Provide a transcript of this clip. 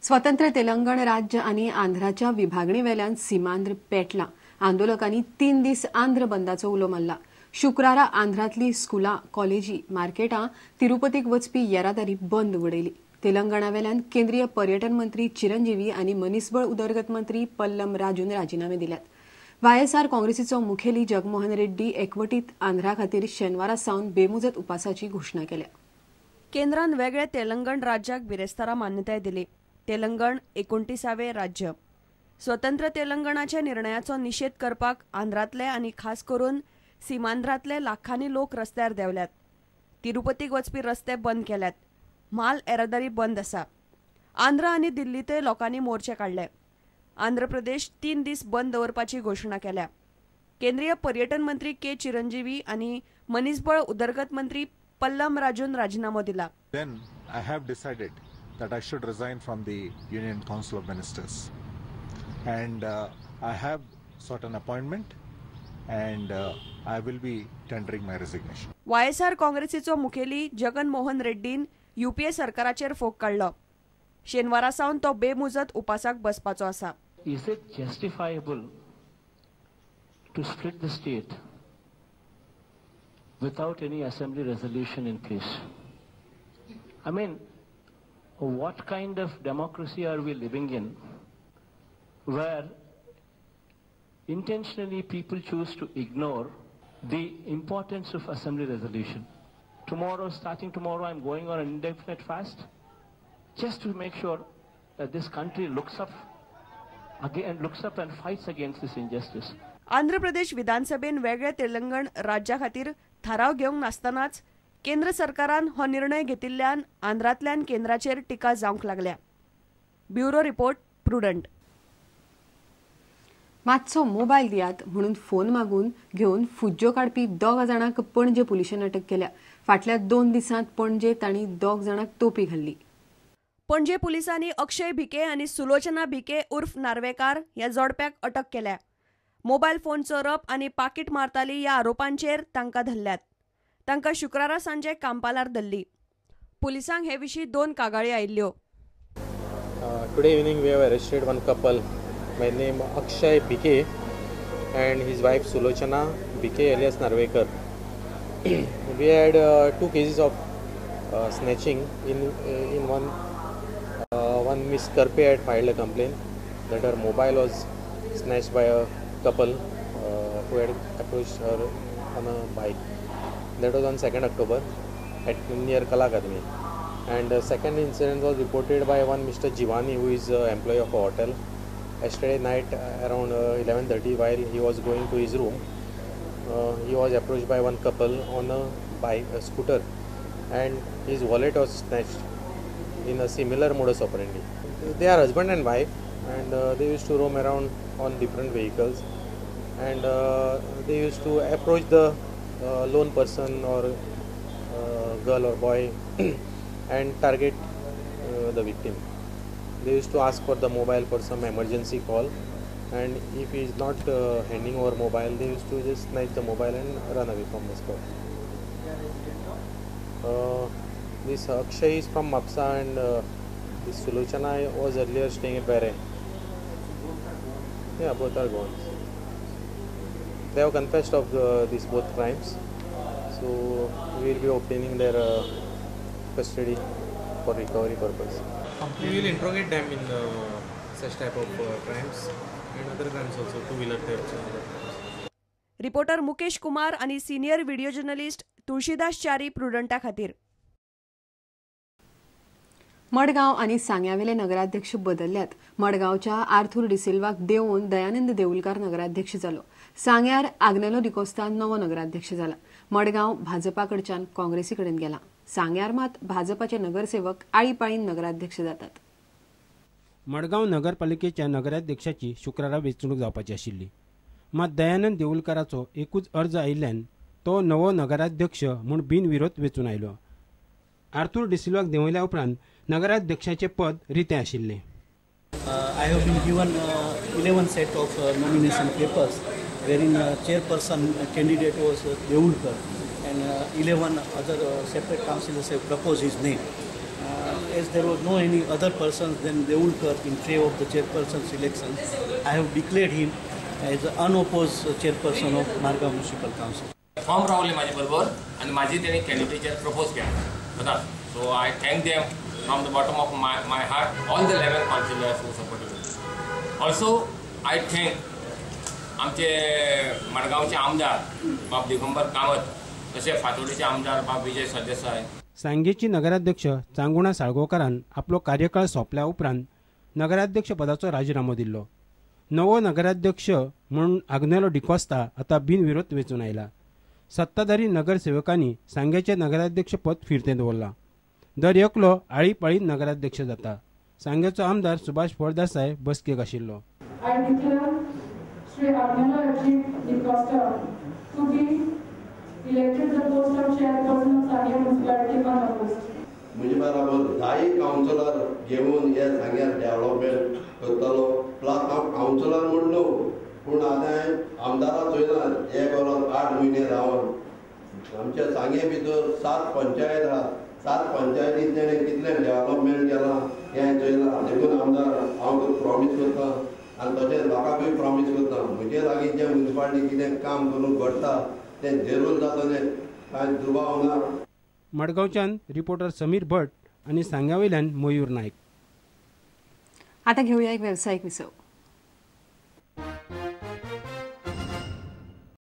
स्वतंत्र तेलंगण राज्य आणि आंध्राच्या विभागणी वेल्यान सीमांध्र पेटला। आंदोलकांनी 3 दीस आंध्र बंदाचो उलो मारला। शुक्रारा आंध्रातली स्कुलां, कॉलेजी, मार्केटां, तिरुपतीक वचपी येरादारी बंद उडयली। तेलंगणा वेल्यान केंद्रीय पर्यटन मंत्री चिरंजीवी आणि मनीसबळ उदरगत मंत्री पल्लम राजून राजीनामे दिल्यात। वायएसआर काँग्रेसीचो मुखेली जगमोहन रेड्डी एकवटीत आंध्रा खातीर शेनवारा सावन बेमुजत उपासाची घोषणा केल्या। केंद्रान वेगळे तेलंगण राज्याक बिरेस्तारा मान्यताय दिली। तेलंगण 29वे राज्य। स्वतंत्र तेलंगणाच्या निर्णयाचो निषेध करपाक आंध्रातले आणि खास करून सीमांध्रातले लाखांनी लोक रस्त्यार देवल्यात। तिरुपतीक वचपी रस्ते बंद केल्यात। माल येरादारी बंद आसा। आंध्र आणि दिल्लीतय लोकांनी मोर्चे काढले। आंध्र प्रदेश 3 दीस बंद दवरपाची घोषणा केल्या। केंद्रीय पर्यटन मंत्री के चिरंजीवी आणि मनीसबळ उदरगत मंत्री पल्लम राजून राजीनामो दिला। Then I have decided that I should resign from the Union Council of Ministers, and I have sought an appointment, and I will be tendering my resignation. YSR काँग्रेसीचो मुखेली जगन मोहन रेड्डीन यूपीए सरकाराचेर फोग काढलो। शेनवारा सावन तो बेमुजत उपासाक बसपाचो आसा। Is it justifiable to split the state without any assembly resolution in case? I mean, what kind of democracy are we living in where intentionally people choose to ignore the importance of assembly resolution? Starting tomorrow, I'm going on an indefinite fast just to make sure that this country looks up and fights against this injustice. Andhra Pradesh विधानसभेन वेगळे तेलंगण राज्या खातीर थाराव घेवंक नासतनाच केंद्र सरकारान हो निर्णय घेतिल्ल्यान आंध्रातल्यान केंद्राचेर टिका जावंक लागल्या। Bureau report, prudent. मातसो मोबायल दियात म्हणून फोन मागून घेवन फुज्जो काडपी 2 जाणांक पणजे पुलिशेन अटक केल्या। फाटल्या 2 दिसांत पणजे तांणी 2 जाणांक तोपी घाल्ली। पणजे पुलिसांनी अक्षय भिके आणि सुलोचना भिके उर्फ नार्वेकार ह्या जोडप्याक अटक केल्या। मोबायल फोन चोरप आणि पाकीट मारताली ह्या आरोपांचेर तांकां धरल्यात। तांकां शुक्रारा सांजे कांपालार धरली। पुलिसांक हे विशीं 2 कागाळी आयिल्ल्यो। Today evening we have arrested one couple by name Akshay Bike and his wife Sulochana Bike alias Narvekar. We had 2 cases of snatching. In one Miss Karpe had filed a complaint that her mobile was snatched by a couple who had approached her on a bike. That was on 2nd October at near Kala Academy. And the second incident was reported by one Mr. Jivani, who is an employee of a hotel. Yesterday night around 11:30, while he was going to his room, he was approached by one couple on a bike, a scooter, and his wallet was snatched in a similar modus operandi. They are husband and wife, and they used to roam around on different vehicles, and they used to approach the lone person or girl or boy and target the victim. They used to ask for the mobile for some emergency call, and if he is not handing over mobile, they used to just snatch the mobile and run away from the spot. This Akshay is from Mapsa, and this Sulochana was earlier staying at Bare. Yeah, both are gone. They have confessed of these both crimes, so we will be obtaining their custody for recovery purpose. We will interrogate them in such type of crimes and other crimes also, two-wheeler thefts. Reporter Mukesh Kumar आणि senior video journalist Tulshidas चारी, प्रुडंटा खातीर। मडगांव आणि सांग्यावेले नगराध्यक्ष बदलल्यात। मडगांवच्या आर्थूर डिसिल्वाक देवून दयानंद देऊलकार नगराध्यक्ष जालो। सांग्यार आग्नेलो डिकोस्ता नवो नगराध्यक्ष जाला। मडगांव भाजपाकडच्यान काँग्रेसीकडेन गेला। सांग्यार मात भाजपाचे नगरसेवक आळीपाळीन नगराध्यक्ष जातात। मडगांव नगरपालिकेच्या नगराध्यक्षाची शुक्रारा वेंचणूक जावपाची आशिल्ली, मात दयानंद देऊलकाराचो एकूच अर्ज आयिल्ल्यान तो नवो नगराध्यक्ष म्हूण बिनविरोध वेंचून आयलो। आर्थूर डिसिल्वाक देंवयल्या उपरांत नगराध्यक्षाचे पद रितें आशिल्लें। I have been given 11 set of nomination papers, wherein chairperson candidate was Deulkar, and 11 other separate councillors have proposed his name. As there was no any other persons than Devulkar in favor of the chairperson's election, I have declared him as an unopposed chairperson of Margaon Municipal Council. Form रावले माझे बरोबर आणि माझी त्यांनी कॅन्डिडेचर propose केला बघा. So I thank them from the bottom of my heart all the 11 counsellors who supported. Also I thank आमचे मडगावचे आमदार बाब दिगंबर कामत, तसे फातोडीचे आमदार बाब विजय सरदेसाय. सांगेची नगराध्यक्ष चांगुणा साळगांवकारान आपलो कार्यकाळ सोंपल्या उपरांत नगराध्यक्ष पदाचो राजीनामो दिल्लो. नवो नगराध्यक्ष म्हणून आग्नेलो डिकोस्ता आता बिनविरोध वेचून आयला. सत्ताधारी नगरसेवकांनी सांगेचे नगराध्यक्ष पद फिरते दवरला. दर एकलो आळीपाळीत नगराध्यक्ष जाता. सांगेचो आमदार सुभाष फळदेसाय बसकेक आशिल्लो. म्हणजे बरोबर 10 काउन्सिलर घेऊन हे सांग्यार डेव्हलपमेंट करतलो. प्लस हांव काउन्सिलर म्हूण न्हू, पूण आतां आमदाराक चोयना 1 वर्स 8 म्हयने रावन. आमच्या सांगे भितर 7 पंचायत आहात. 7 पंचायतींत तेणें कितलें डेव्हलपमेंट केलां हें चोयलां. देखून आमदार हांव प्रॉमीस करतां आनी तशेंच लोकांकूय प्रॉमीस करतां. म्हजे लागीं जें म्युनिसिपालिटी कितें काम करून घडटा तें जरूर जातलें, कांय दुबाव ना. मडगांवच्यान रिपोर्टर समीर भट आणि सांग्यावयल्यान मयूर नायक. आता घेऊया एक व्यावसायिक विसव.